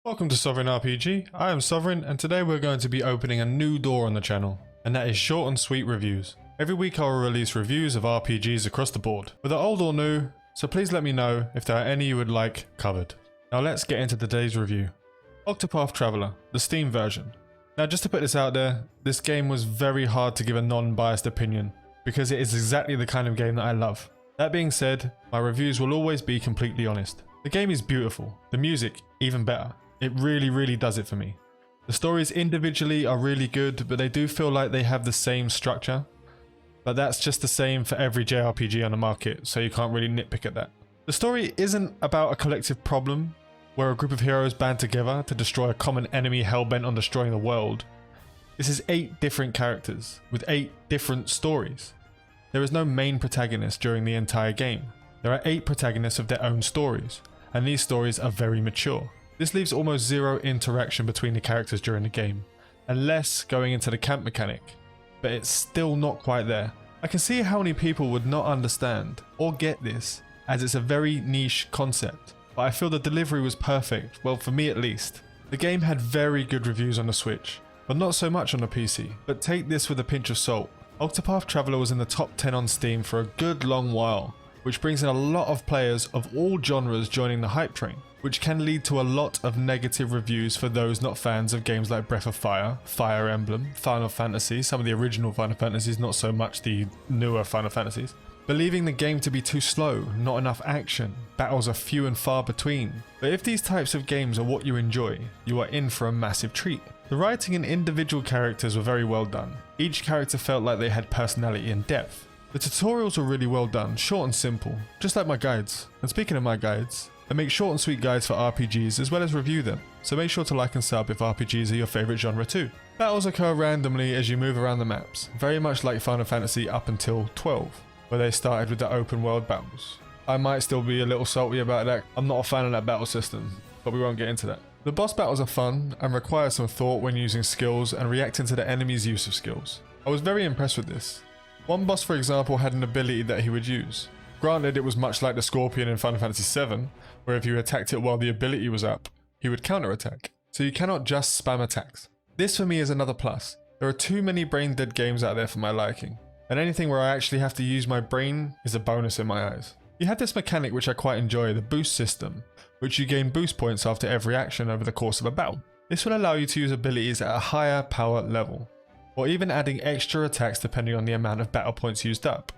Welcome to Sovereign RPG, I am Sovereign and today we're going to be opening a new door on the channel, and that is short and sweet reviews. Every week I will release reviews of RPGs across the board, whether old or new, so please let me know if there are any you would like covered. Now let's get into today's review. Octopath Traveler, the Steam version. Now just to put this out there, this game was very hard to give a non-biased opinion, because it is exactly the kind of game that I love. That being said, my reviews will always be completely honest. The game is beautiful, the music even better. It really does it for me. The stories individually are really good, but they do feel like they have the same structure. But that's just the same for every JRPG on the market, so you can't really nitpick at that. The story isn't about a collective problem, where a group of heroes band together to destroy a common enemy hell-bent on destroying the world. This is 8 different characters, with 8 different stories. There is no main protagonist during the entire game. There are 8 protagonists of their own stories, and these stories are very mature. This leaves almost zero interaction between the characters during the game, unless going into the camp mechanic, but it's still not quite there. I can see how many people would not understand or get this, as it's a very niche concept, but I feel the delivery was perfect, well for me at least. The game had very good reviews on the Switch, but not so much on the PC, but take this with a pinch of salt. Octopath Traveler was in the top 10 on Steam for a good long while, which brings in a lot of players of all genres joining the hype train, which can lead to a lot of negative reviews for those not fans of games like Breath of Fire, Fire Emblem, Final Fantasy, some of the original Final Fantasies, not so much the newer Final Fantasies, believing the game to be too slow, not enough action, battles are few and far between. But if these types of games are what you enjoy, you are in for a massive treat. The writing and individual characters were very well done. Each character felt like they had personality and depth. The tutorials were really well done, short and simple, just like my guides. And speaking of my guides, I make short and sweet guides for RPGs as well as review them, so make sure to like and sub if RPGs are your favourite genre too. Battles occur randomly as you move around the maps, very much like Final Fantasy up until 12, where they started with the open world battles. I might still be a little salty about that, I'm not a fan of that battle system, but we won't get into that. The boss battles are fun and require some thought when using skills and reacting to the enemy's use of skills. I was very impressed with this. One boss for example had an ability that he would use. Granted, it was much like the Scorpion in Final Fantasy VII, where if you attacked it while the ability was up, he would counter-attack. So you cannot just spam attacks. This for me is another plus. There are too many brain-dead games out there for my liking, and anything where I actually have to use my brain is a bonus in my eyes. You have this mechanic which I quite enjoy, the boost system, which you gain boost points after every action over the course of a battle. This will allow you to use abilities at a higher power level, or even adding extra attacks depending on the amount of battle points used up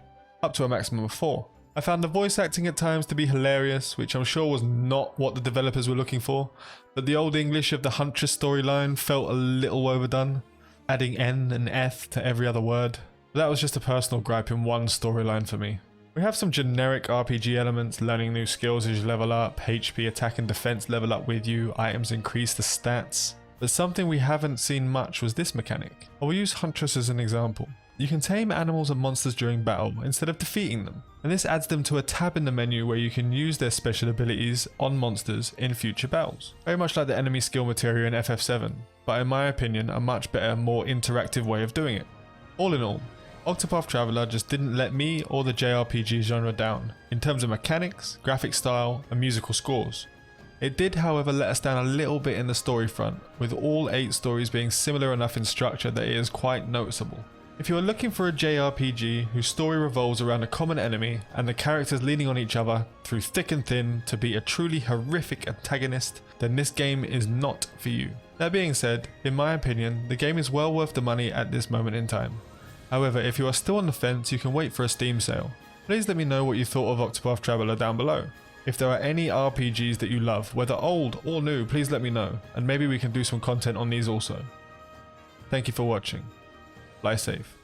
to a maximum of 4. I found the voice acting at times to be hilarious, which I'm sure was not what the developers were looking for, but the old English of the Huntress storyline felt a little overdone, adding N and Th to every other word. But that was just a personal gripe in one storyline for me. We have some generic RPG elements, learning new skills as you level up, HP, attack and defense level up with you, items increase the stats. But something we haven't seen much was this mechanic. I will use Huntress as an example. You can tame animals and monsters during battle instead of defeating them, and this adds them to a tab in the menu where you can use their special abilities on monsters in future battles. Very much like the enemy skill material in FF7, but in my opinion a much better, more interactive way of doing it. All in all, Octopath Traveler just didn't let me or the JRPG genre down, in terms of mechanics, graphic style and musical scores. It did however let us down a little bit in the story front, with all 8 stories being similar enough in structure that it is quite noticeable. If you are looking for a JRPG whose story revolves around a common enemy and the characters leaning on each other through thick and thin to beat a truly horrific antagonist, then this game is not for you. That being said, in my opinion, the game is well worth the money at this moment in time. However, if you are still on the fence, you can wait for a Steam sale. Please let me know what you thought of Octopath Traveler down below. If there are any RPGs that you love, whether old or new, please let me know, and maybe we can do some content on these also. Thank you for watching. Fly safe.